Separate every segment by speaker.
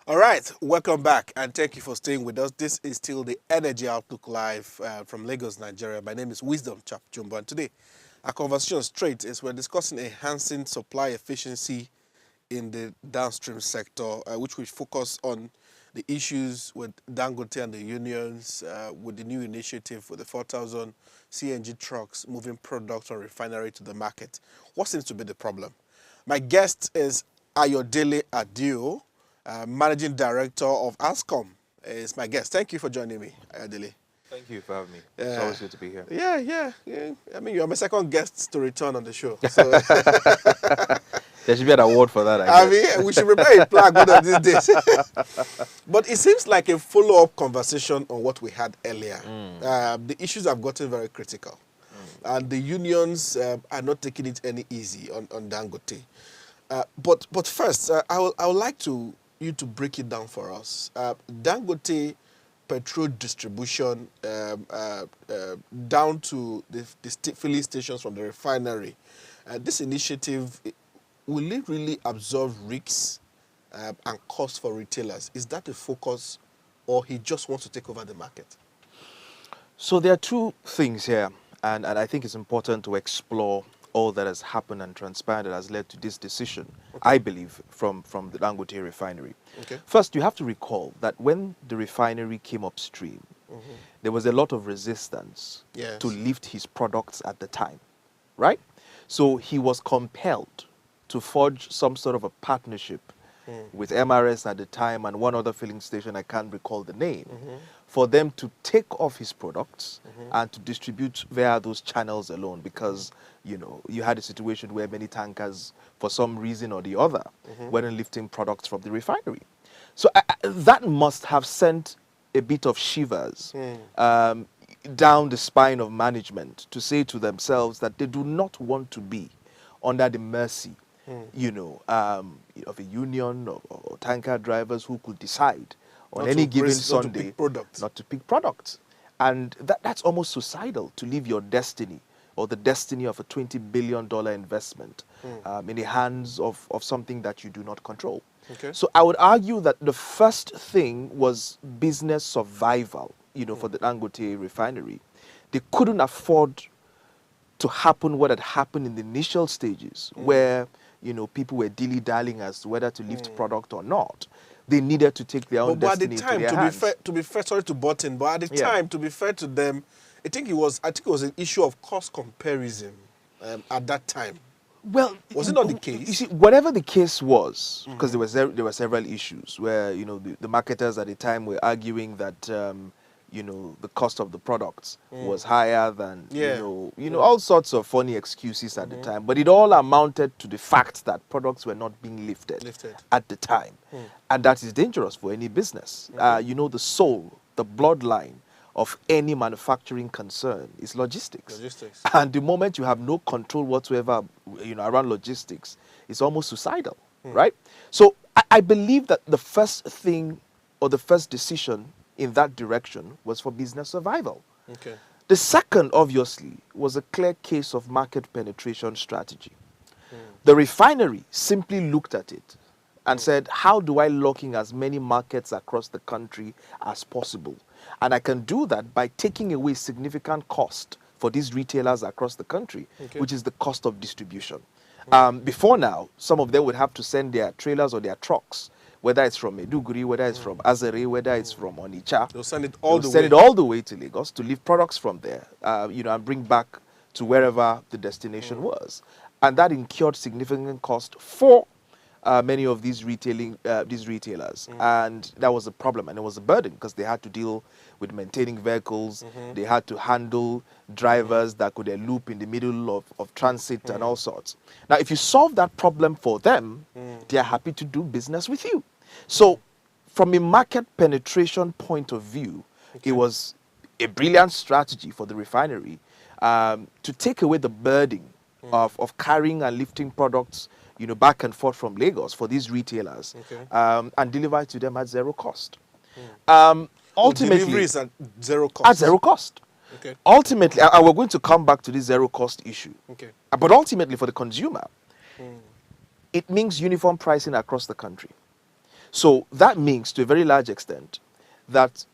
Speaker 1: All right, welcome back and thank you for staying with us. This is still the Energy Outlook Live from Lagos, Nigeria. My name is Wisdom Chap Jumbo, and today our conversation straight is we're discussing enhancing supply efficiency in the downstream sector, which will focus on the issues with Dangote and the unions, with the new initiative with the 4,000 CNG trucks moving products from refinery to the market. What seems to be the problem? My guest is Ayodele Adio, Managing Director of ASCOM, is my guest. Thank you for joining me, Ayodele.
Speaker 2: Thank you for having me. It's always good to be here.
Speaker 1: Yeah. I mean, you're my second guest to return on the show. So
Speaker 2: There should be an award for that, I
Speaker 1: I
Speaker 2: guess.
Speaker 1: mean, we should prepare a plaque one of these days. But it seems like a follow-up conversation on what we had earlier. The issues have gotten very critical. And the unions are not taking it any easy on Dangote. But first, I would like you to break it down for us. Dangote petrol distribution down to the filling stations from the refinery. This initiative, will it really absorb risks and costs for retailers? Is that the focus, or he just wants to take over the market?
Speaker 2: So there are two things here, and I think it's important to explore all that has happened and transpired that has led to this decision, I believe, from the Dangote refinery.
Speaker 1: Okay.
Speaker 2: First, you have to recall that when the refinery came upstream, there was a lot of resistance
Speaker 1: Yes.
Speaker 2: to lift his products at the time, right? So he was compelled to forge some sort of a partnership with MRS at the time and one other filling station, I can't recall the name, for them to take off his products and to distribute via those channels alone, because you had a situation where many tankers, for some reason or the other, weren't lifting products from the refinery. So that must have sent a bit of shivers down the spine of management to say to themselves that they do not want to be under the mercy of a union or tanker drivers who could decide on
Speaker 1: Not
Speaker 2: any
Speaker 1: to
Speaker 2: given
Speaker 1: praise- not to
Speaker 2: Sunday
Speaker 1: pick products.
Speaker 2: not to pick products. And that's almost suicidal, to leave your destiny or the destiny of a $20 billion investment in the hands of something that you do not control.
Speaker 1: Okay.
Speaker 2: So I would argue that the first thing was business survival, for the Dangote refinery. They couldn't afford to happen what had happened in the initial stages, where people were dilly-dallying as to whether to lift product or not. They needed to take their own
Speaker 1: But at the
Speaker 2: destiny
Speaker 1: time,
Speaker 2: into their hands.
Speaker 1: to be fair, sorry to butt in, but at the
Speaker 2: Yeah.
Speaker 1: time, to be fair to them, I think it was an issue of cost comparison at that time.
Speaker 2: Well,
Speaker 1: Was it not the case?
Speaker 2: You see, whatever the case was, because there were several issues where the marketers at the time were arguing that the cost of the products was higher than all sorts of funny excuses at the time. But it all amounted to the fact that products were not being lifted at the time, and that is dangerous for any business. The soul, the bloodline of any manufacturing concern is logistics. And the moment you have no control whatsoever, around logistics, it's almost suicidal, right? So I believe that the first thing or the first decision in that direction was for business survival.
Speaker 1: Okay.
Speaker 2: The second, obviously, was a clear case of market penetration strategy. The refinery simply looked at it and said, how do I lock in as many markets across the country as possible? And I can do that by taking away significant cost for these retailers across the country, which is the cost of distribution. Before now, some of them would have to send their trailers or their trucks, whether it's from Meduguri, whether it's from Azare, whether it's from Onitsha.
Speaker 1: They'll send it
Speaker 2: Send it all the way to Lagos to lift products from there, and bring back to wherever the destination was. And that incurred significant cost for many of these retailers, and that was a problem, and it was a burden because they had to deal with maintaining vehicles. They had to handle drivers that could elope in the middle of transit and all sorts. Now, if you solve that problem for them, they are happy to do business with you. So, from a market penetration point of view, it was a brilliant strategy for the refinery to take away the burden of carrying and lifting products back and forth from Lagos for these retailers, and deliver it to them at zero cost. Ultimately,
Speaker 1: delivery is at zero cost.
Speaker 2: At zero cost.
Speaker 1: Okay.
Speaker 2: Ultimately, and we're going to come back to this zero cost issue.
Speaker 1: Okay.
Speaker 2: But ultimately, for the consumer, it means uniform pricing across the country. So that means, to a very large extent, that,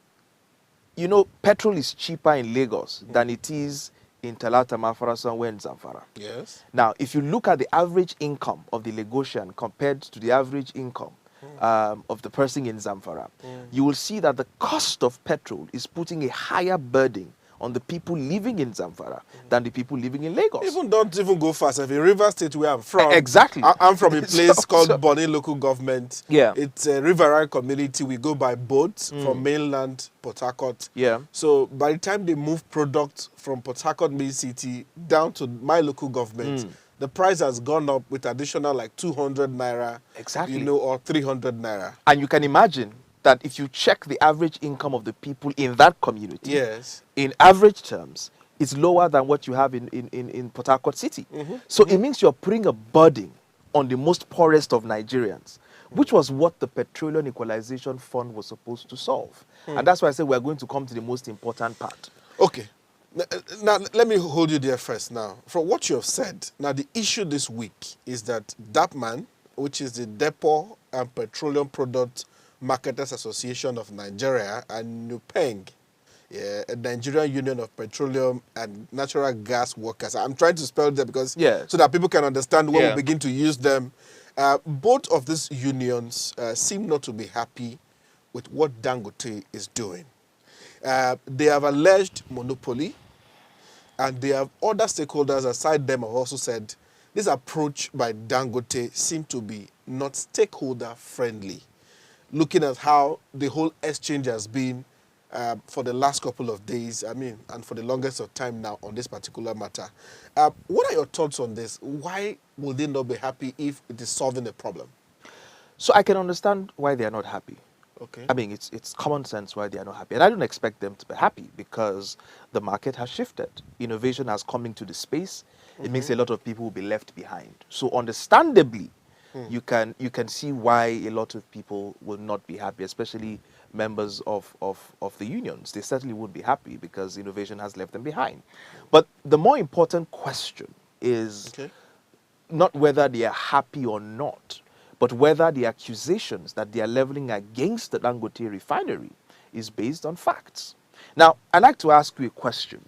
Speaker 2: petrol is cheaper in Lagos than it is in Talata Mafara, somewhere in Zamfara.
Speaker 1: Yes.
Speaker 2: Now, if you look at the average income of the Lagosian compared to the average income of the person in Zamfara, you will see that the cost of petrol is putting a higher burden on the people living in Zamfara than the people living in Lagos.
Speaker 1: Even don't even go fast. If in River State, where I'm from,
Speaker 2: Exactly.
Speaker 1: I'm from a place called
Speaker 2: So-
Speaker 1: Bonny Local Government.
Speaker 2: Yeah.
Speaker 1: It's a riverine community. We go by boats from mainland Port Harcourt.
Speaker 2: Yeah.
Speaker 1: So by the time they move product from Port Harcourt main city down to my local government, the price has gone up with additional like 200 naira,
Speaker 2: Exactly.
Speaker 1: or 300 naira.
Speaker 2: And you can imagine that if you check the average income of the people in that community,
Speaker 1: Yes.
Speaker 2: in average terms, it's lower than what you have in Port Harcourt City. So it means you're putting a burden on the most poorest of Nigerians, which was what the Petroleum Equalization Fund was supposed to solve. And that's why I said we're going to come to the most important part.
Speaker 1: Okay. Now, let me hold you there first now. From what you have said, now the issue this week is that DAPMAN, which is the Depot and Petroleum Product Marketers Association of Nigeria, and NUPENG, a Nigerian Union of Petroleum and Natural Gas Workers. I'm trying to spell them because
Speaker 2: Yes.
Speaker 1: so that people can understand when
Speaker 2: Yeah.
Speaker 1: we begin to use them. Both of these unions seem not to be happy with what Dangote is doing. They have alleged monopoly, and they have other stakeholders aside them have also said this approach by Dangote seemed to be not stakeholder friendly, looking at how the whole exchange has been for the last couple of days, and for the longest of time now on this particular matter. What are your thoughts on this? Why will they not be happy if it is solving a problem?
Speaker 2: So I can understand why they are not happy.
Speaker 1: Okay.
Speaker 2: I mean, it's common sense why they are not happy. And I don't expect them to be happy because the market has shifted. Innovation has come into the space. It makes a lot of people will be left behind. So understandably, you can see why a lot of people will not be happy, especially members of the unions. They certainly won't be happy because innovation has left them behind. But the more important question is not whether they are happy or not, but whether the accusations that they are leveling against the Dangote refinery is based on facts. Now, I'd like to ask you a question.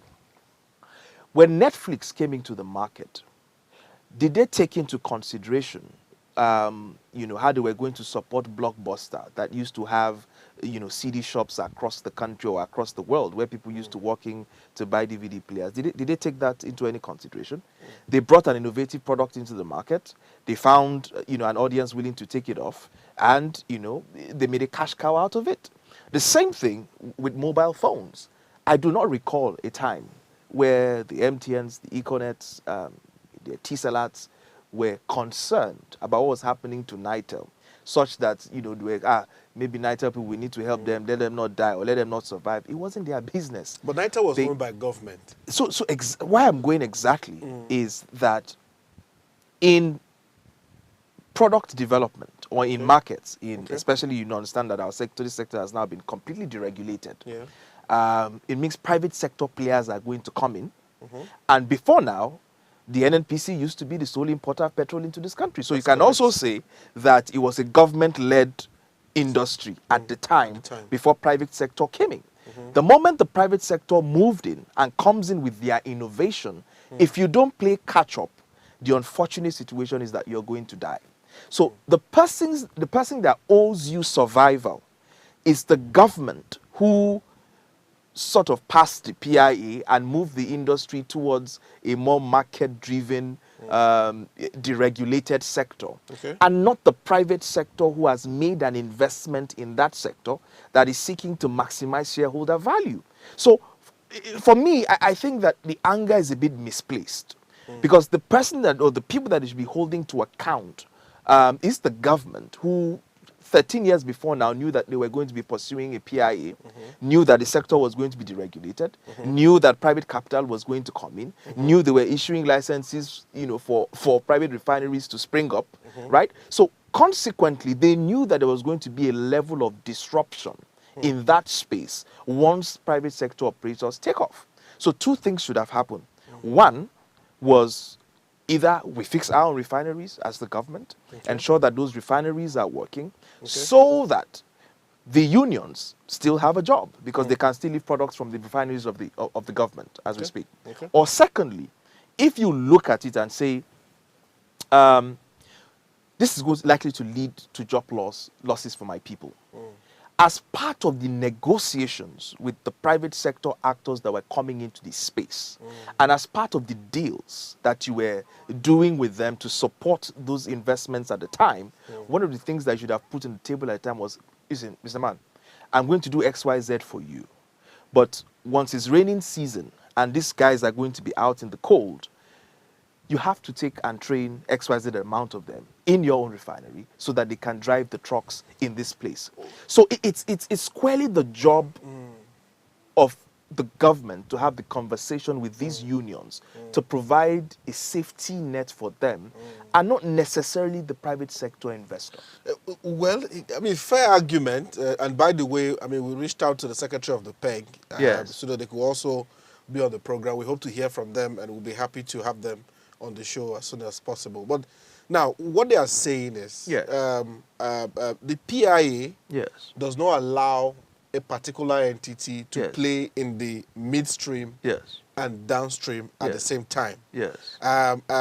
Speaker 2: When Netflix came into the market, did they take into consideration, how they were going to support Blockbuster that used to have, CD shops across the country or across the world where people used to walk in to buy DVD players? Did they take that into any consideration? They brought an innovative product into the market. They found, an audience willing to take it off, and, they made a cash cow out of it. The same thing with mobile phones. I do not recall a time where the MTNs, the Econets, the T-Salats were concerned about what was happening to Nitel, such that, they were, maybe Nitel people, we need to help them, let them not die or let them not survive. It wasn't their business.
Speaker 1: But Nitel was owned by government.
Speaker 2: So why I'm going exactly is that in product development or in markets, especially, understand that our sector, this sector has now been completely deregulated. It means private sector players are going to come in. And before now, the NNPC used to be the sole importer of petrol into this country. So you can also say that it was a government-led industry at the time before private sector came in. The moment the private sector moved in and comes in with their innovation, if you don't play catch-up, the unfortunate situation is that you're going to die. So the person that owes you survival is the government who sort of passed the PIA and moved the industry towards a more market-driven, deregulated sector. And not the private sector who has made an investment in that sector that is seeking to maximize shareholder value. So for me, I think that the anger is a bit misplaced. Because the person that, or the people that should be holding to account is the government who 13 years before now knew that they were going to be pursuing a PIA, knew that the sector was going to be deregulated, knew that private capital was going to come in, knew they were issuing licenses, for private refineries to spring up, right? So consequently, they knew that there was going to be a level of disruption in that space once private sector operators take off. So two things should have happened. One was Either we fix our own refineries as the government,
Speaker 1: Okay.
Speaker 2: ensure that those refineries are working, so that the unions still have a job, because they can still leave products from the refineries of the government as we
Speaker 1: Okay.
Speaker 2: speak.
Speaker 1: Okay.
Speaker 2: Or secondly, if you look at it and say, this is likely to lead to job losses for my people. As part of the negotiations with the private sector actors that were coming into this space, and as part of the deals that you were doing with them to support those investments at the time, one of the things that you should have put on the table at the time was, listen, Mr. Man, I'm going to do X, Y, Z for you. But once it's raining season and these guys are going to be out in the cold, you have to take and train XYZ amount of them in your own refinery so that they can drive the trucks in this place. So it's squarely the job of the government to have the conversation with these unions to provide a safety net for them, and not necessarily the private sector investor.
Speaker 1: Well, I mean, fair argument. And by the way, I mean, we reached out to the secretary of the PEG
Speaker 2: Yes.
Speaker 1: so that they could also be on the program. We hope to hear from them, and we'll be happy to have them on the show as soon as possible. But now, what they are saying is
Speaker 2: Yes.
Speaker 1: the PIA
Speaker 2: Yes.
Speaker 1: does not allow a particular entity to
Speaker 2: Yes.
Speaker 1: play in the midstream
Speaker 2: Yes.
Speaker 1: and downstream at the
Speaker 2: Yes.
Speaker 1: same time.
Speaker 2: Yes.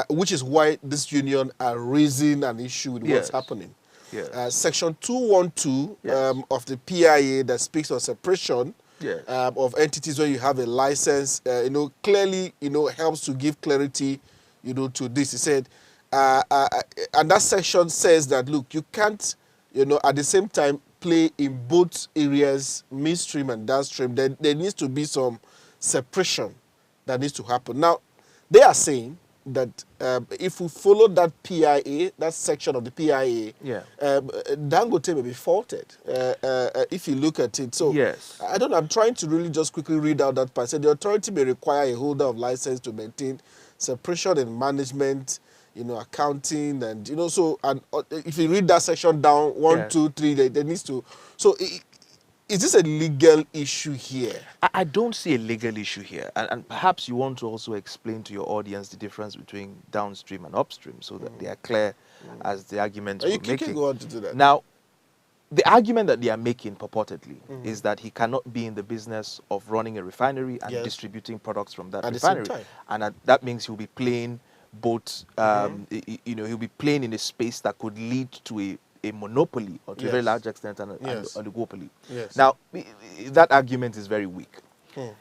Speaker 1: Which is why this union are raising an issue with
Speaker 2: Yes.
Speaker 1: what's happening.
Speaker 2: Yes.
Speaker 1: Section 212
Speaker 2: Yes.
Speaker 1: of the PIA that speaks of separation
Speaker 2: Yes.
Speaker 1: of entities where you have a license, clearly, helps to give clarity, to this. He said, and that section says that, look, you can't, at the same time play in both areas, midstream and downstream. There needs to be some separation that needs to happen. Now, they are saying that if we follow that PIA, that section of the PIA,
Speaker 2: Yeah.
Speaker 1: Dangote may be faulted if you look at it. So
Speaker 2: Yes.
Speaker 1: I don't know. I'm trying to really just quickly read out that part. So the authority may require a holder of license to maintain separation in management, accounting, and So, and if you read that section down, one,
Speaker 2: Yes.
Speaker 1: 2, 3, there needs to. So, is this a legal issue here?
Speaker 2: I don't see a legal issue here, and perhaps you want to also explain to your audience the difference between downstream and upstream, so that they are clear as the argument
Speaker 1: You
Speaker 2: we're making.
Speaker 1: can go on to do that.
Speaker 2: Now, the argument that they are making purportedly is that he cannot be in the business of running a refinery and
Speaker 1: Yes.
Speaker 2: distributing products from that
Speaker 1: At the same
Speaker 2: refinery,
Speaker 1: time.
Speaker 2: and that means he'll be playing both. He'll be playing in a space that could lead to a monopoly, or to a very
Speaker 1: Yes.
Speaker 2: large extent, and
Speaker 1: Yes.
Speaker 2: an oligopoly.
Speaker 1: Yes.
Speaker 2: Now, that argument is very weak.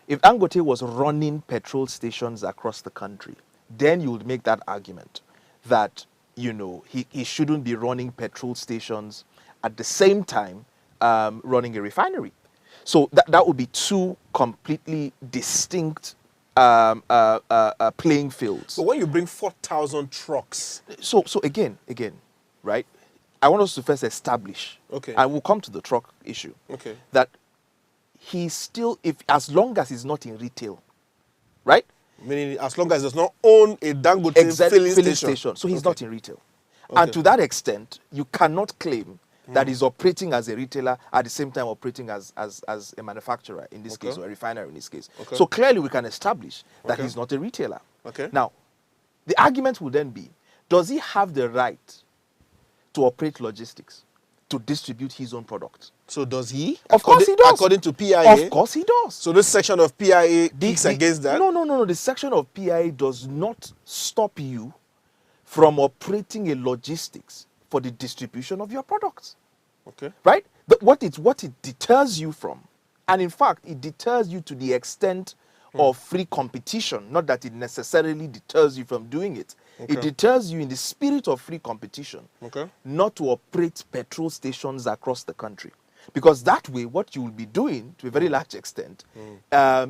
Speaker 2: If Dangote was running petrol stations across the country, then you would make that argument that he shouldn't be running petrol stations at the same time running a refinery. So that would be two completely distinct playing fields.
Speaker 1: But when you bring 4,000 trucks,
Speaker 2: So again, right? I want us to first establish,
Speaker 1: Okay.
Speaker 2: and we'll come to the truck issue,
Speaker 1: Okay.
Speaker 2: that he's still, as long as he's not in retail, right?
Speaker 1: meaning as long as it does not own a Dangote filling station.
Speaker 2: So he's
Speaker 1: Okay.
Speaker 2: not in retail.
Speaker 1: Okay.
Speaker 2: And to that extent, you cannot claim that he's operating as a retailer at the same time operating as a manufacturer in this case, or a refiner in this case.
Speaker 1: Okay.
Speaker 2: So clearly we can establish that
Speaker 1: Okay.
Speaker 2: he's not a retailer.
Speaker 1: Okay.
Speaker 2: Now, the argument will then be, does he have the right to operate logistics, to distribute his own products?
Speaker 1: So does he?
Speaker 2: Of course he does.
Speaker 1: According to PIA.
Speaker 2: Of course he does.
Speaker 1: So this section of PIA kicks against that?
Speaker 2: No. The section of PIA does not stop you from operating a logistics for the distribution of your products.
Speaker 1: Okay.
Speaker 2: Right? What it deters you from, and in fact, it deters you to the extent of free competition, not that it necessarily deters you from doing it.
Speaker 1: Okay.
Speaker 2: It deters you in the spirit of free competition,
Speaker 1: Okay.
Speaker 2: not to operate petrol stations across the country. Because that way, what you will be doing, to a very large extent,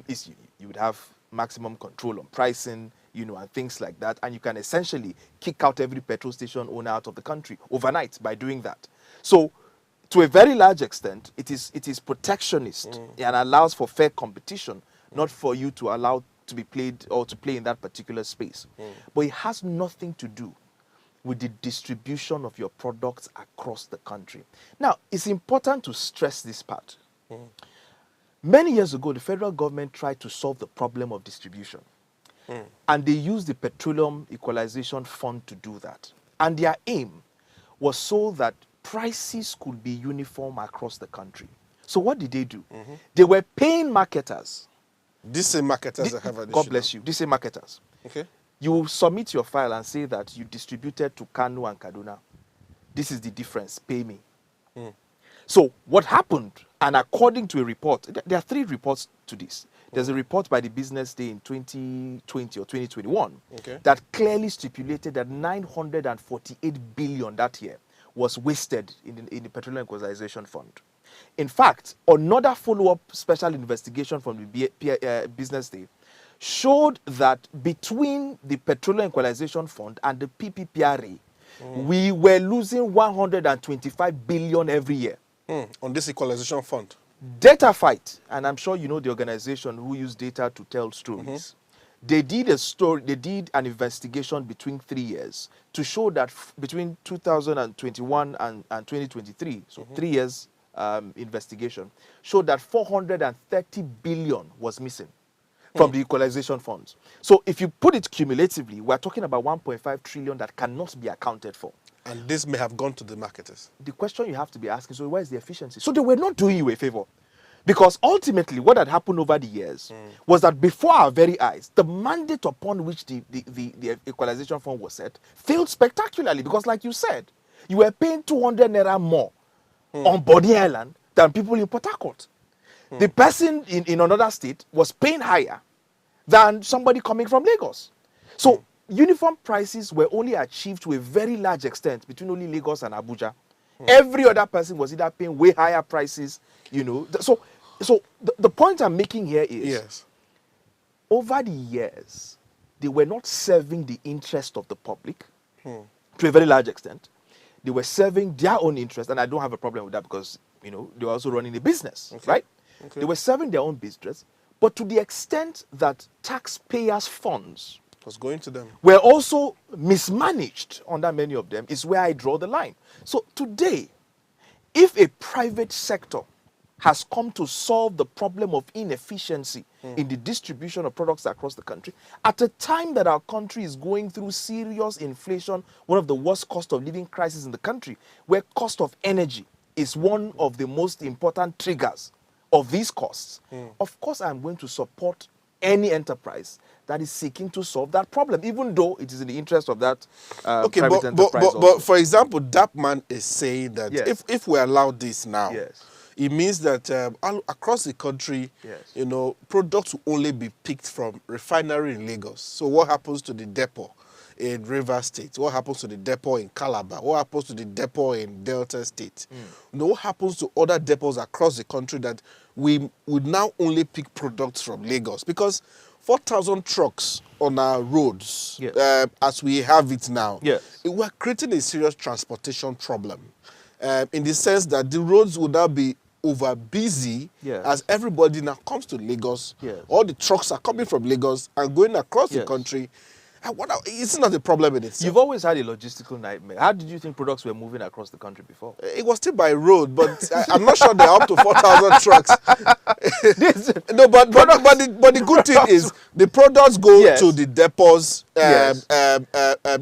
Speaker 2: is you would have maximum control on pricing, and things like that, and you can essentially kick out every petrol station owner out of the country overnight by doing that. So, to a very large extent, it is protectionist and allows for fair competition, not for you to allow to be played or to play in that particular space. But it has nothing to do with the distribution of your products across the country. Now, it's important to stress this part. Many years ago, the federal government tried to solve the problem of distribution And they used the Petroleum Equalization Fund to do that. And their aim was so that prices could be uniform across the country. So what did they do? They were paying marketers.
Speaker 1: These same marketers that have an
Speaker 2: God
Speaker 1: issue
Speaker 2: bless you. These same marketers.
Speaker 1: Okay.
Speaker 2: You submit your file and say that you distributed to Kano and Kaduna. This is the difference. Pay me. So what happened, and according to a report, there are 3 reports to this. There's a report by the Business Day in 2020 or 2021 that clearly stipulated that 948 billion that year was wasted in the Petroleum Equalization Fund. In fact, another follow-up special investigation from the Business Day showed that between the Petroleum Equalization Fund and the PPPRA, we were losing 125 billion every year.
Speaker 1: On this equalization fund.
Speaker 2: Data Fight, and I'm sure you know the organization who use data to tell stories. They did an investigation between 3 years to show that between 2021 and 2023, so 3 years investigation, showed that 430 billion was missing from the equalization funds. So if you put it cumulatively, we're talking about 1.5 trillion that cannot be accounted for.
Speaker 1: And this may have gone to the marketers.
Speaker 2: The question you have to be asking, so where is the efficiency? So they were not doing you a favor. Because ultimately, what had happened over the years was that before our very eyes, the mandate upon which the equalization fund was set failed spectacularly. Because like you said, you were paying 200 naira more on Bonny Island than people in Port Harcourt. The person in another state was paying higher than somebody coming from Lagos. So uniform prices were only achieved to a very large extent between only Lagos and Abuja. Every other person was either paying way higher prices, you know. So the point I'm making here is, over the years, they were not serving the interest of the public to a very large extent. They were serving their own interest, and I don't have a problem with that because, you know, they were also running a business, right? They were serving their own business, but to the extent that taxpayers' funds
Speaker 1: was going to them,
Speaker 2: were also mismanaged under many of them, is where I draw the line. So today, if a private sector has come to solve the problem of inefficiency in the distribution of products across the country, at a time that our country is going through serious inflation, one of the worst cost of living crises in the country, where cost of energy is one of the most important triggers of these costs, of course I'm going to support any enterprise that is seeking to solve that problem, even though it is in the interest of that private enterprise.
Speaker 1: But for example, that man is saying that if we allow this now, it means that across the country, you know, products will only be picked from refinery in Lagos. So what happens to the depot in Rivers State? What happens to the depot in Calabar? What happens to the depot in Delta State? You know, what happens to other depots across the country that we would now only pick products from Lagos? Because 4,000 trucks on our roads, as we have it now, we're creating a serious transportation problem. In the sense that the roads would now be over busy as everybody now comes to Lagos. All the trucks are coming from Lagos and going across the country. It's not a problem in itself.
Speaker 2: You've always had a logistical nightmare. How did you think products were moving across the country before?
Speaker 1: It was still by road, but I'm not sure they're up to 4,000 trucks. No, but the good thing is the products go to the depots,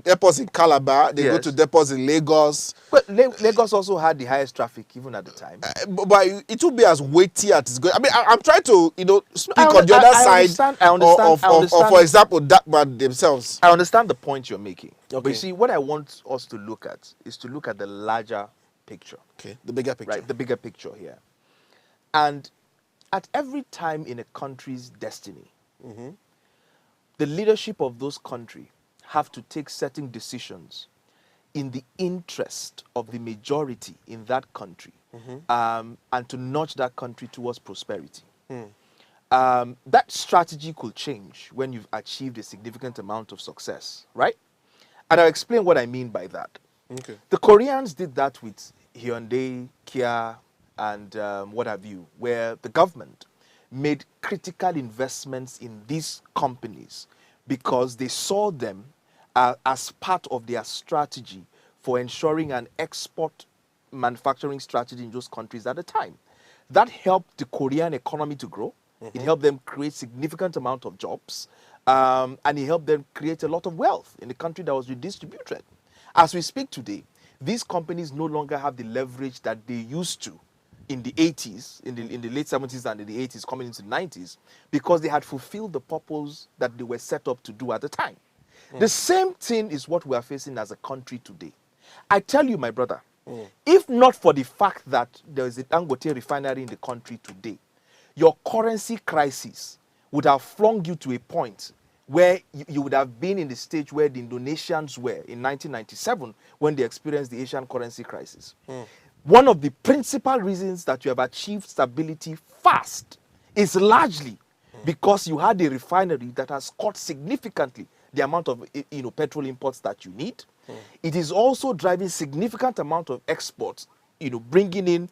Speaker 1: depots in Calabar, they go to depots in Lagos.
Speaker 2: But Lagos also had the highest traffic even at the time.
Speaker 1: But it will be as weighty as it's going. I mean, I'm trying to, you know, speak on the other side of, for example, that man themselves.
Speaker 2: I understand the point you're making. But you see, what I want us to look at is to look at the larger picture.
Speaker 1: Okay, the bigger picture.
Speaker 2: Right, the bigger picture here. And at every time in a country's destiny, the leadership of those countries have to take certain decisions in the interest of the majority in that country, and to nudge that country towards prosperity. That strategy could change when you've achieved a significant amount of success, right? And I'll explain what I mean by that. The Koreans did that with Hyundai, Kia, and what have you, where the government made critical investments in these companies because they saw them as part of their strategy for ensuring an export manufacturing strategy in those countries at the time. That helped the Korean economy to grow. It helped them create significant amount of jobs. And he helped them create a lot of wealth in a country that was redistributed. As we speak today, these companies no longer have the leverage that they used to in the 80s, in the late 70s and in the 80s, coming into the 90s, because they had fulfilled the purpose that they were set up to do at the time. The same thing is what we are facing as a country today. I tell you, my brother, if not for the fact that there is a Dangote refinery in the country today, your currency crisis would have flung you to a point where you would have been in the stage where the Indonesians were in 1997 when they experienced the Asian currency crisis. One of the principal reasons that you have achieved stability fast is largely because you had a refinery that has cut significantly the amount of petrol imports that you need. It is also driving significant amount of exports, bringing in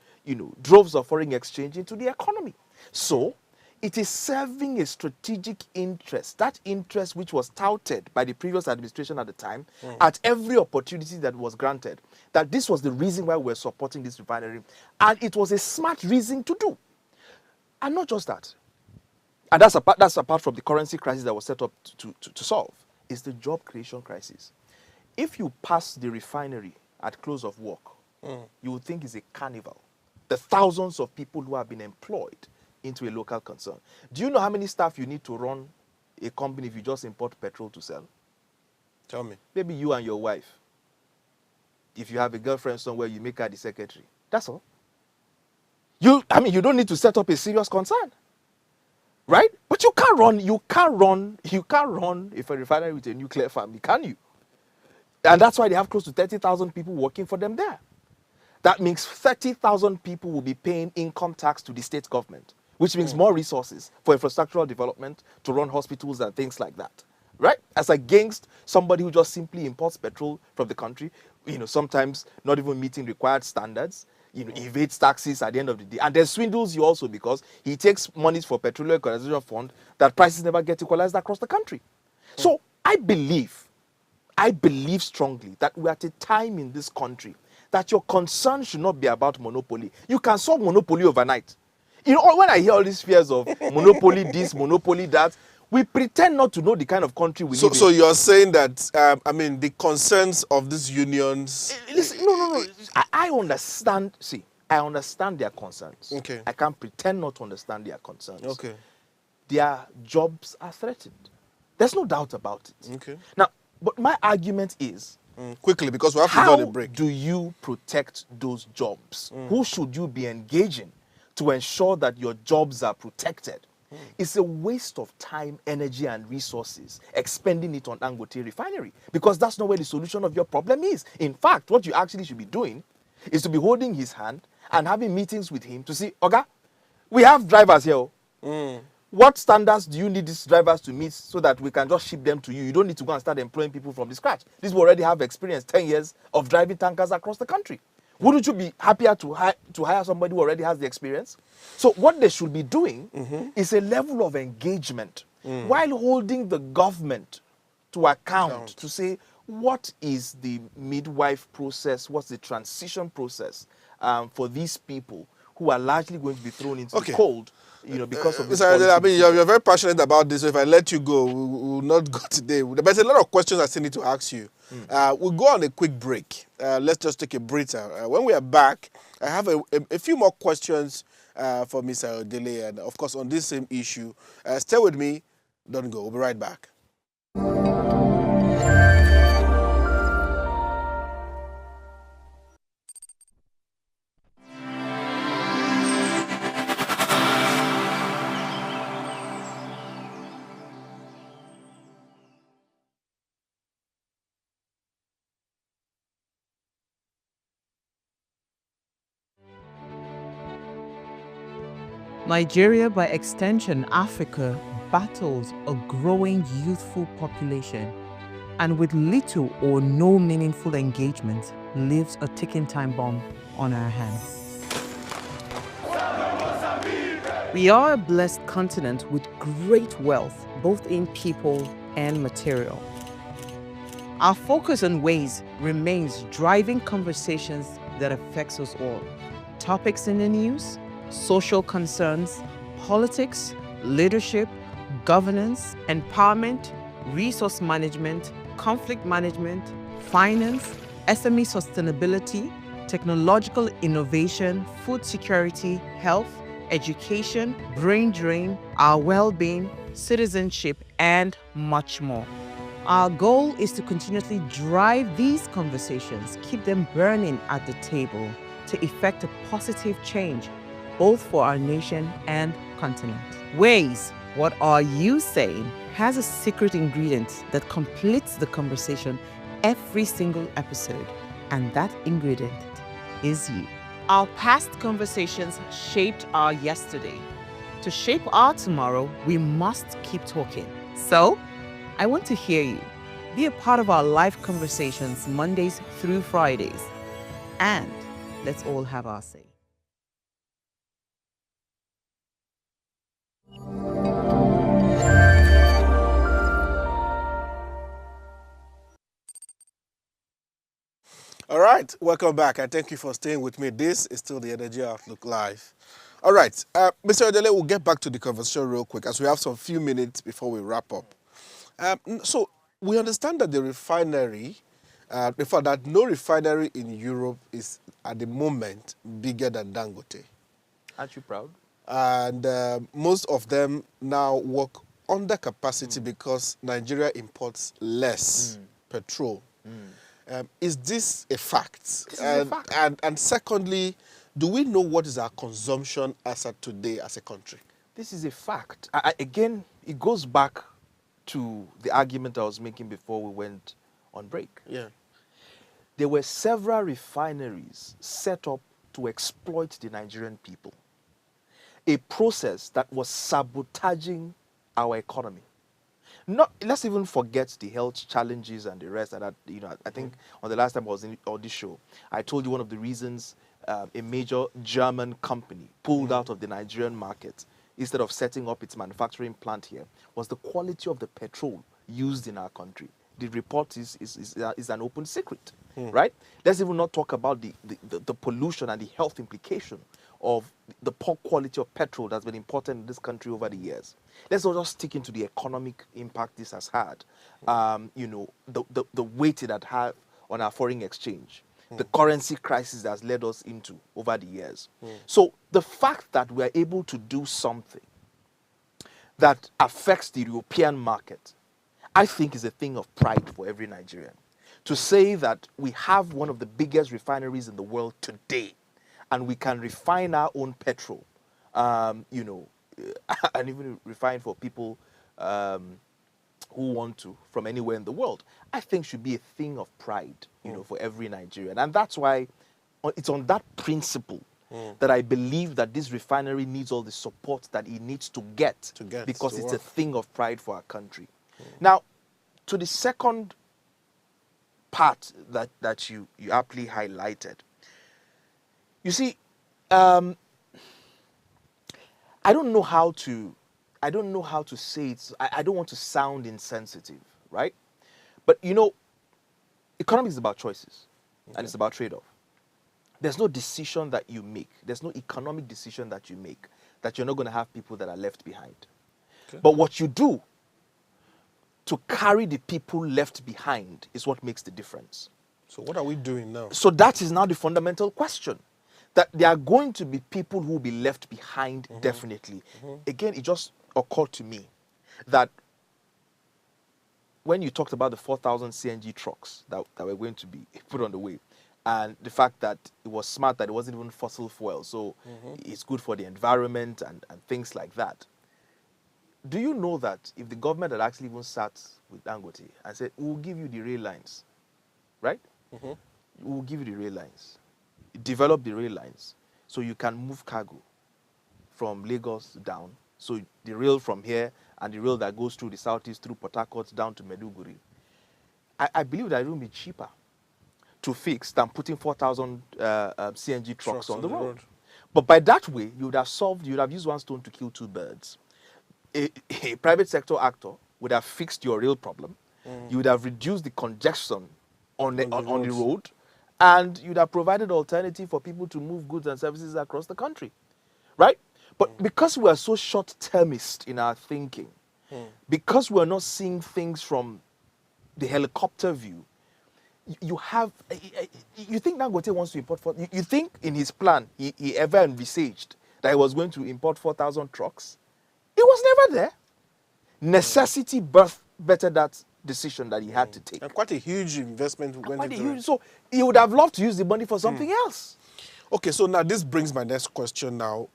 Speaker 2: droves of foreign exchange into the economy. So it is serving a strategic interest, that interest which was touted by the previous administration at the time at every opportunity that was granted, that this was the reason why we're supporting this refinery. And it was a smart reason to do. And not just that. And that's apart from the currency crisis that was set up to solve. It's the job creation crisis. If you pass the refinery at close of work, you would think it's a carnival. The thousands of people who have been employed into a local concern. Do you know how many staff you need to run a company if you just import petrol to sell?
Speaker 1: Tell me.
Speaker 2: Maybe you and your wife. If you have a girlfriend somewhere, you make her the secretary. That's all. You don't need to set up a serious concern. Right? But you can't run if a refinery with a nuclear family, can you? And that's why they have close to 30,000 people working for them there. That means 30,000 people will be paying income tax to the state government, which means more resources for infrastructural development, to run hospitals and things like that. Right? As against somebody who just simply imports petrol from the country, sometimes not even meeting required standards, evades taxes at the end of the day. And then swindles you also because he takes monies for Petroleum Equalization Fund that prices never get equalized across the country. So I believe strongly that we're at a time in this country that your concern should not be about monopoly. You can solve monopoly overnight. When I hear all these fears of monopoly this, monopoly that, we pretend not to know the kind of country we live in.
Speaker 1: So you're saying that, the concerns of these unions...
Speaker 2: Listen, no. I understand. See, I understand their concerns.
Speaker 1: Okay.
Speaker 2: I can't pretend not to understand their concerns.
Speaker 1: Okay.
Speaker 2: Their jobs are threatened. There's no doubt about it.
Speaker 1: Okay.
Speaker 2: Now, but my argument is...
Speaker 1: Quickly, because we have to go on a break.
Speaker 2: How do you protect those jobs? Who should you be engaging to ensure that your jobs are protected? It's a waste of time, energy, and resources expending it on Dangote refinery, because that's not where the solution of your problem is. In fact, what you actually should be doing is to be holding his hand and having meetings with him to see, Oga, we have drivers here. What standards do you need these drivers to meet so that we can just ship them to you? You don't need to go and start employing people from the scratch. These will already have experience, 10 years of driving tankers across the country. Wouldn't you be happier to hire somebody who already has the experience? So what they should be doing is a level of engagement while holding the government to account to say, what is the midwife process? What's the transition process for these people who are largely going to be thrown into the cold? Because of this
Speaker 1: you're very passionate about this. So if I let you go, we will not go today. But there's a lot of questions I still need to ask you. We'll go on a quick break. Let's just take a breather. When we are back, I have a few more questions for Mr. Odele, and of course on this same issue. Stay with me. Don't go. We'll be right back.
Speaker 3: Nigeria, by extension Africa, battles a growing youthful population, and with little or no meaningful engagement, leaves a ticking time bomb on our hands. We are a blessed continent with great wealth, both in people and material. Our focus on ways remains driving conversations that affects us all. Topics in the news, social concerns, politics, leadership, governance, empowerment, resource management, conflict management, finance, SME sustainability, technological innovation, food security, health, education, brain drain, our well-being, citizenship, and much more. Our goal is to continuously drive these conversations, keep them burning at the table to effect a positive change, both for our nation and continent. Ways, what are you saying, has a secret ingredient that completes the conversation every single episode, and that ingredient is you. Our past conversations shaped our yesterday. To shape our tomorrow, we must keep talking. So, I want to hear you. Be a part of our live conversations Mondays through Fridays. And let's all have our say.
Speaker 1: All right, welcome back, and thank you for staying with me. This is still the Energy Outlook Live. All right, Mr. Odele, we'll get back to the conversation real quick as we have some few minutes before we wrap up. So we understand that the refinery, in fact, that no refinery in Europe is at the moment bigger than Dangote.
Speaker 2: Aren't you proud?
Speaker 1: And most of them now work under capacity because Nigeria imports less petrol. Is this a fact?
Speaker 2: This is a fact.
Speaker 1: And secondly, do we know what is our consumption as of today as a country?
Speaker 2: This is a fact. Again, it goes back to the argument I was making before we went on break.
Speaker 1: Yeah.
Speaker 2: There were several refineries set up to exploit the Nigerian people. A process that was sabotaging our economy. Let's even forget the health challenges and the rest. And I think on the last time I was on this show, I told you one of the reasons a major German company pulled out of the Nigerian market instead of setting up its manufacturing plant here was the quality of the petrol used in our country. The report is an open secret, right? Let's even not talk about the pollution and the health implication of the poor quality of petrol that's been imported in this country over the years. Let's not just stick into the economic impact this has had. The weight it had on our foreign exchange, the currency crisis that has led us into over the years. So the fact that we're able to do something that affects the European market, I think is a thing of pride for every Nigerian. To say that we have one of the biggest refineries in the world today, and we can refine our own petrol, and even refine for people who want to from anywhere in the world, I think should be a thing of pride, for every Nigerian. And that's why it's on that principle that I believe that this refinery needs all the support that it needs to get because it's a thing of pride for our country. Now, to the second part that you aptly highlighted, you see, I don't know how to say it. I don't want to sound insensitive, right? But economics is about choices, and it's about trade-off. There's no decision that you make. There's no economic decision that you make that you're not going to have people that are left behind. Okay. But what you do to carry the people left behind is what makes the difference.
Speaker 1: So what are we doing now?
Speaker 2: So that is now the fundamental question. That there are going to be people who will be left behind, definitely. Again, it just occurred to me that when you talked about the 4,000 CNG trucks that were going to be put on the way, and the fact that it was smart that it wasn't even fossil fuel, so it's good for the environment and things like that. Do you know that if the government had actually even sat with Dangote and said, we'll give you the rail lines, right? We'll give you the rail lines. Develop the rail lines so you can move cargo from Lagos down. So the rail from here and the rail that goes through the southeast, through Port Harcourt down to Maiduguri. I believe that it will be cheaper to fix than putting 4,000 CNG trucks on the road. But by that way, you would have used one stone to kill two birds. A private sector actor would have fixed your rail problem. You would have reduced the congestion on the road, and you'd have provided alternative for people to move goods and services across the country, right? But because we are so short-termist in our thinking, Because we're not seeing things from the helicopter view, you have, you think Dangote wants to import, you think in his plan, he ever envisaged that he was going to import 4,000 trucks? It was never there. Necessity bettered that decision that he had to take.
Speaker 1: And quite a huge investment went into it.
Speaker 2: So he would have loved to use the money for something else.
Speaker 1: Okay, so now this brings my next question now,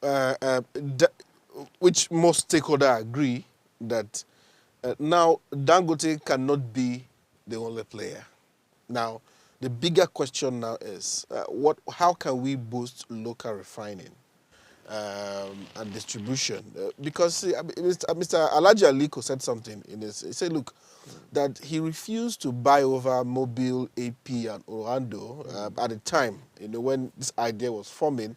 Speaker 1: which most stakeholders agree that now Dangote cannot be the only player. Now, the bigger question now is, how can we boost local refining and distribution? Because Mr. Alhaji Aliko said something in this. He said, look, that he refused to buy over Mobile, AP, and Orlando at the time, when this idea was forming,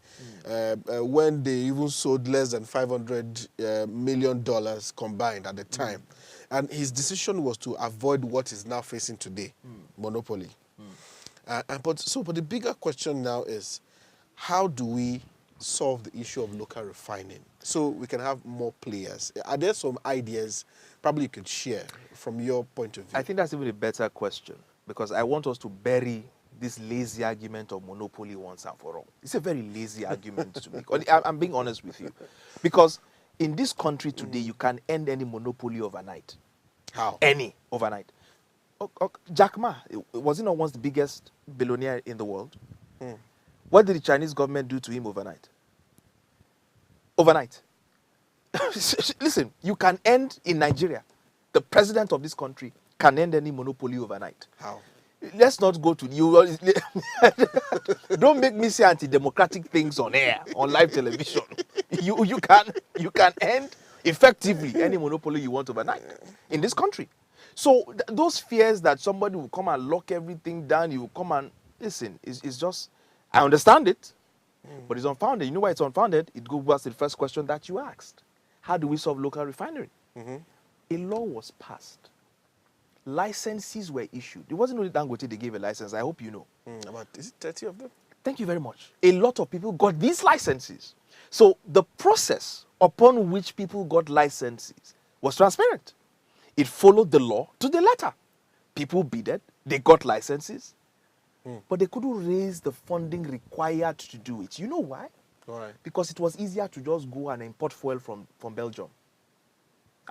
Speaker 1: when they even sold less than $500 million combined at the time. And his decision was to avoid what is now facing today, monopoly. But the bigger question now is, how do we solve the issue of local refining so we can have more players? Are there some ideas probably you could share from your point of view?
Speaker 2: I think that's even a better question, because I want us to bury this lazy argument of monopoly once and for all. It's a very lazy argument to make. I'm being honest with you. Because in this country today, you can end any monopoly overnight.
Speaker 1: How?
Speaker 2: Any overnight. Jack Ma, was he not once the biggest billionaire in the world? What did the Chinese government do to him overnight? Overnight. Listen, you can end in Nigeria. The president of this country can end any monopoly overnight.
Speaker 1: How?
Speaker 2: Let's not go to you. Don't make me say anti-democratic things on air, on live television. You can end effectively any monopoly you want overnight in this country. So those fears that somebody will come and lock everything down, you will come and listen, is just, I understand it, but it's unfounded. You know why it's unfounded? It goes back to the first question that you asked. How do we solve local refinery? A law was passed. Licenses were issued. It wasn't only Dangote they gave a license. I hope you know.
Speaker 1: About, is it 30 of them?
Speaker 2: Thank you very much. A lot of people got these licenses. So the process upon which people got licenses was transparent. It followed the law to the letter. People bidded, they got licenses, but they couldn't raise the funding required to do it. You know why?
Speaker 1: Why?
Speaker 2: Because it was easier to just go and import fuel from Belgium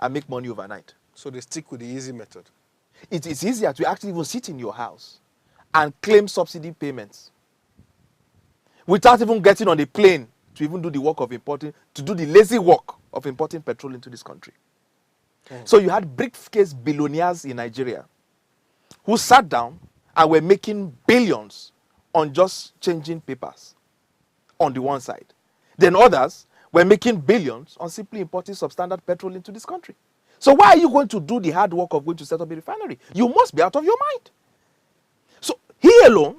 Speaker 2: and make money overnight.
Speaker 1: So they stick with the easy method.
Speaker 2: It's easier to actually even sit in your house and claim subsidy payments without even getting on a plane to even do the work of importing, to do the lazy work of importing petrol into this country. So you had briefcase billionaires in Nigeria who sat down and were making billions on just changing papers on the one side. Then others were making billions on simply importing substandard petrol into this country. So why are you going to do the hard work of going to set up a refinery? You must be out of your mind. So he alone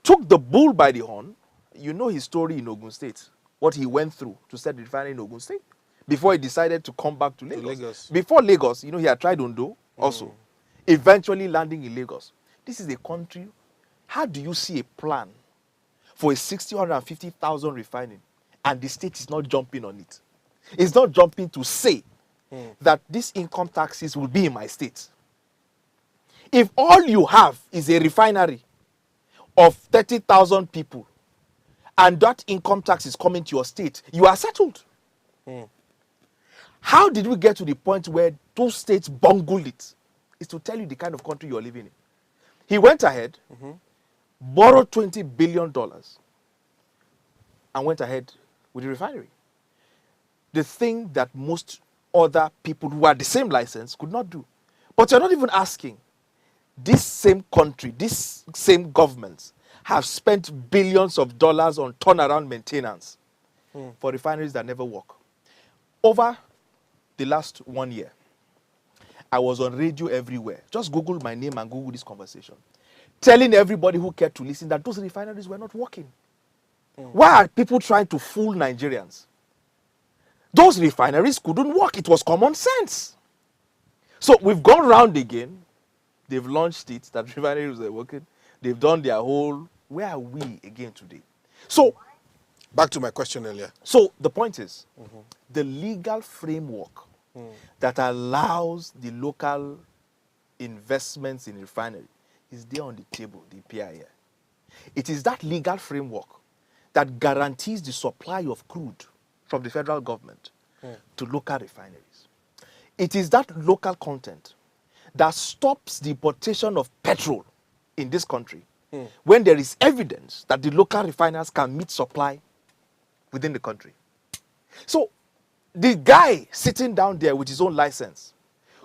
Speaker 2: took the bull by the horn. You know his story in Ogun State, what he went through to set the refinery in Ogun State before he decided to come back to Lagos. Before Lagos, you know, he had tried Ondo also, eventually landing in Lagos. This is a country. How do you see a plan for a 650,000 refining and the state is not jumping on it? It's not jumping to say that these income taxes will be in my state. If all you have is a refinery of 30,000 people and that income tax is coming to your state, you are settled. How did we get to the point where those states bungled it? It's to tell you the kind of country you're living in. He went ahead, borrowed $20 billion, and went ahead with the refinery. The thing that most other people who had the same license could not do. But you're not even asking. This same country, this same governments have spent billions of dollars on turnaround maintenance for refineries that never work. Over the last 1 year, I was on radio everywhere. Just Google my name and Google this conversation. Telling everybody who cared to listen that those refineries were not working. Why are people trying to fool Nigerians? Those refineries couldn't work. It was common sense. So we've gone round again. They've launched it, that refineries are working. They've done their whole... Where are we again today? So...
Speaker 1: Back to my question earlier.
Speaker 2: So the point is, the legal framework that allows the local investments in refinery is there on the table, the PIA. It is that legal framework that guarantees the supply of crude from the federal government to local refineries. It is that local content that stops the importation of petrol in this country when there is evidence that the local refiners can meet supply within the country. So the guy sitting down there with his own license,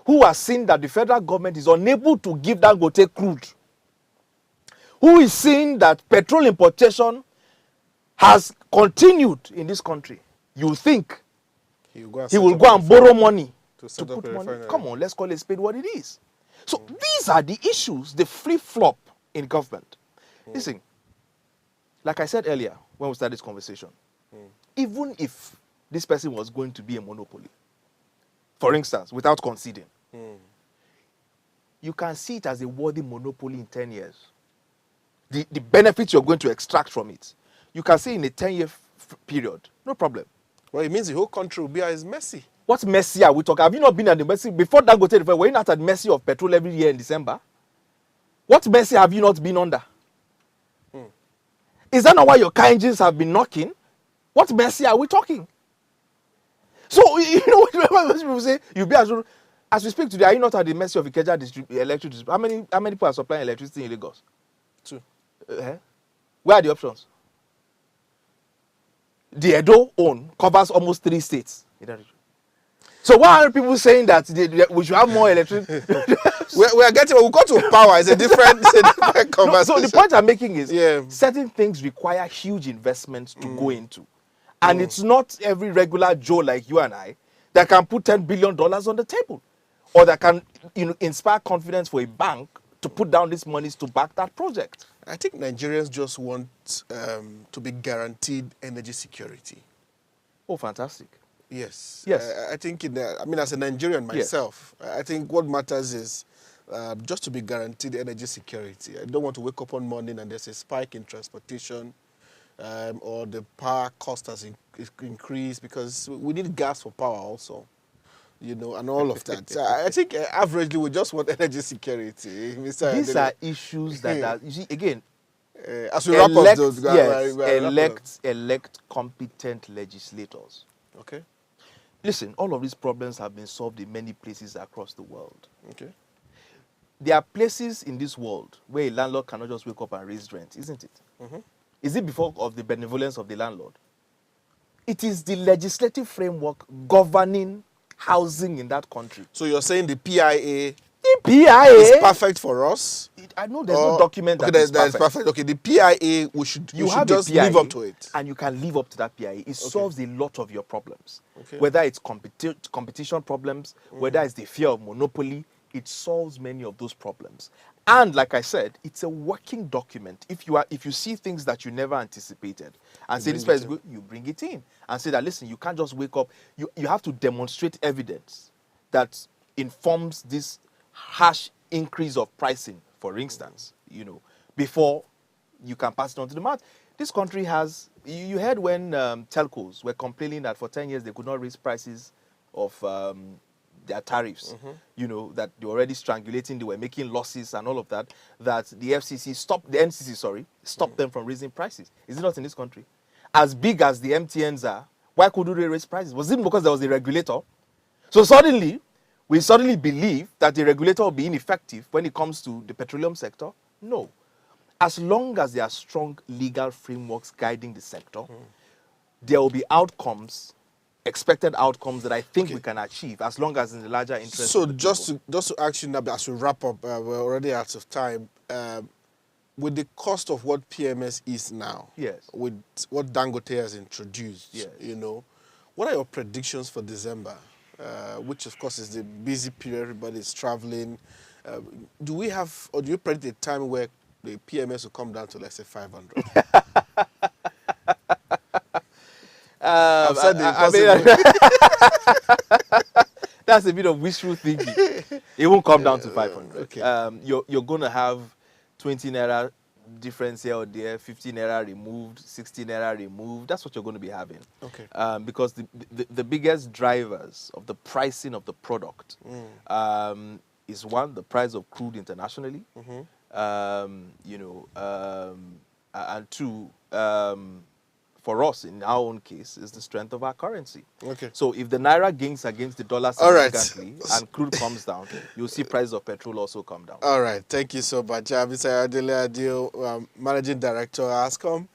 Speaker 2: who has seen that the federal government is unable to give Dangote crude, who is seeing that petrol importation has continued in this country, you think he will go and borrow money to put money? Refinery. Come on, let's call it spade what it is. So these are the issues, the flip-flop in government. Listen, like I said earlier when we started this conversation, even if this person was going to be a monopoly, for instance, without conceding, you can see it as a worthy monopoly in 10 years. The benefits you're going to extract from it, you can see in a 10-year period, no problem.
Speaker 1: Well, it means the whole country will be at its mercy.
Speaker 2: What mercy are we talking? Have you not been at the mercy? Before Dangote, were you not at the mercy of petrol every year in December? What mercy have you not been under? Is that not why your car engines have been knocking? What mercy are we talking? So, you know what people say? You be as we speak today, are you not at the mercy of Ikeja electric distribution? How many people are supplying electricity in Lagos?
Speaker 1: 2.
Speaker 2: Where are the options? The Edo own covers almost 3 states. So why are people saying that we should have more electric?
Speaker 1: we are getting, we'll go to power. It's a different conversation.
Speaker 2: No, so the point I'm making is certain things require huge investments to go into. And it's not every regular Joe like you and I that can put $10 billion on the table, or that can inspire confidence for a bank to put down these monies to back that project.
Speaker 1: I think Nigerians just want to be guaranteed energy security.
Speaker 2: Oh, fantastic.
Speaker 1: Yes.
Speaker 2: Yes.
Speaker 1: I think, as a Nigerian myself, I think what matters is just to be guaranteed energy security. I don't want to wake up one morning and there's a spike in transportation, or the power cost has increased, because we need gas for power also, and all of that. So I think averagely we just want energy security.
Speaker 2: These are issues that are, you see, again,
Speaker 1: as we wrap up those guys,
Speaker 2: elect competent legislators.
Speaker 1: Okay.
Speaker 2: Listen, all of these problems have been solved in many places across the world.
Speaker 1: Okay.
Speaker 2: There are places in this world where a landlord cannot just wake up and raise rent, isn't it? Is it because of the benevolence of the landlord? It is the legislative framework governing housing in that country.
Speaker 1: So you're saying the PIA
Speaker 2: is
Speaker 1: perfect for us?
Speaker 2: I know there's no document that is perfect.
Speaker 1: Okay, the PIA, we should just live up to it.
Speaker 2: And you can live up to that PIA. It solves a lot of your problems.
Speaker 1: Okay.
Speaker 2: Whether it's competition problems, whether it's the fear of monopoly, it solves many of those problems. And like I said, it's a working document. If you see things that you never anticipated and say this place is good, you bring it in and say that, listen, you can't just wake up. You have to demonstrate evidence that informs this harsh increase of pricing, for instance, before you can pass it on to the market. This country has, you heard when telcos were complaining that for 10 years they could not raise prices of their tariffs, that they were already strangulating, they were making losses and all of that, that the NCC stopped them from raising prices. Is it not in this country? As big as the MTNs are, why couldn't they raise prices? Was it because there was a regulator? So we suddenly believe that the regulator will be ineffective when it comes to the petroleum sector? No. As long as there are strong legal frameworks guiding the sector, there will be expected outcomes that I think we can achieve, as long as in the larger interest.
Speaker 1: So just to ask you now, as we wrap up, we're already out of time. With the cost of what PMS is now, with what Dangote has introduced, what are your predictions for December? Which of course is the busy period, everybody's traveling. Do you predict a time where the PMS will come down to, let's say, 500? I've said
Speaker 2: that's a bit of wishful thinking. It won't come down to 500.
Speaker 1: Okay.
Speaker 2: You're going to have 20 naira difference here or there, 15 naira removed, 16 naira removed. That's what you're going to be having.
Speaker 1: Okay.
Speaker 2: Because the biggest drivers of the pricing of the product is one, the price of crude internationally, and two, for us, in our own case, is the strength of our currency.
Speaker 1: Okay.
Speaker 2: So if the naira gains against the dollar
Speaker 1: All right.
Speaker 2: significantly and crude comes down, you'll see price of petrol also come down.
Speaker 1: All right. Thank you so much. Mr. Adele Adio, Managing Director, ASCOM.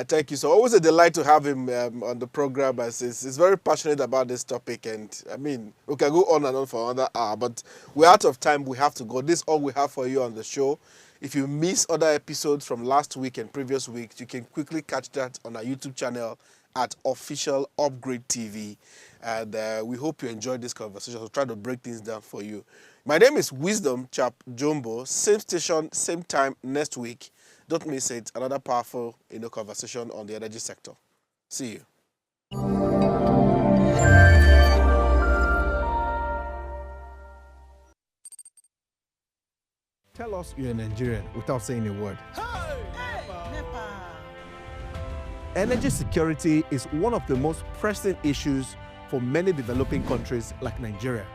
Speaker 1: Thank you. So always a delight to have him on the program, as he's very passionate about this topic. And I mean, we can go on and on for another hour, but we're out of time. We have to go. This is all we have for you on the show. If you miss other episodes from last week and previous weeks, you can quickly catch that on our YouTube channel at Official Upgrade TV. And we hope you enjoyed this conversation. We'll try to break things down for you. My name is Wisdom Chap Jumbo. Same station, same time next week. Don't miss it. Another powerful conversation on the energy sector. See you. Tell us you're a Nigerian without saying a word. Energy security is one of the most pressing issues for many developing countries like Nigeria.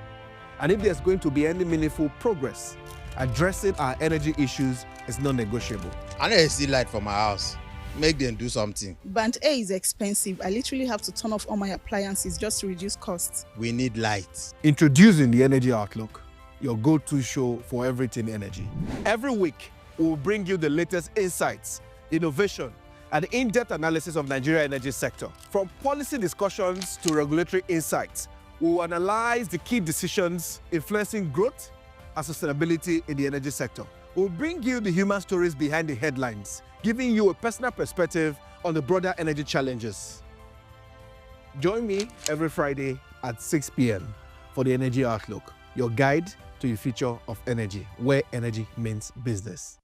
Speaker 1: And if there's going to be any meaningful progress, addressing our energy issues is non-negotiable.
Speaker 4: I need to see light for my house. Make them do something.
Speaker 5: Band A is expensive. I literally have to turn off all my appliances just to reduce costs.
Speaker 4: We need light.
Speaker 1: Introducing the Energy Outlook, your go-to show for everything energy. Every week, we'll bring you the latest insights, innovation, and in-depth analysis of Nigeria's energy sector. From policy discussions to regulatory insights, we'll analyze the key decisions influencing growth and sustainability in the energy sector. We'll bring you the human stories behind the headlines, giving you a personal perspective on the broader energy challenges. Join me every Friday at 6 p.m. for the Energy Outlook, your guide to the future of energy, where energy means business.